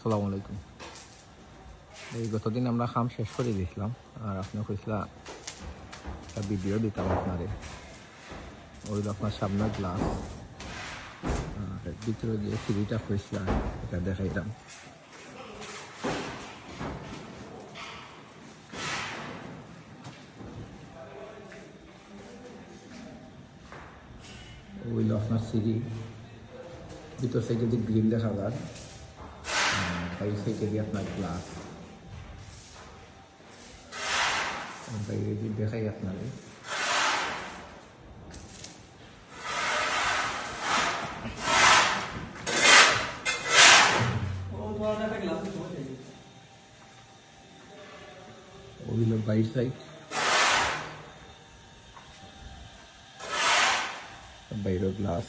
আসসালামু আলাইকুম। এই গতদিন আমরা খাম শেষ করে দিয়েছিলাম, আর আপনি কইসলা একটা ভিডিও দিতাম আপনারে। ওই আপনার সামনের গ্লাস আর ভিতরে যে সিঁড়িটা কইসলা এটা দেখাইলাম। ওই আপনার সিঁড়ি ভিতর থেকে যে গ্রিল দেখা যায়, বাইরে থেকে দিয়ে আপনার গ্লাস বাইরে দিয়ে দেখাই আপনারে। ওইগুলো বাইর সাইড, বাইরেও গ্লাস।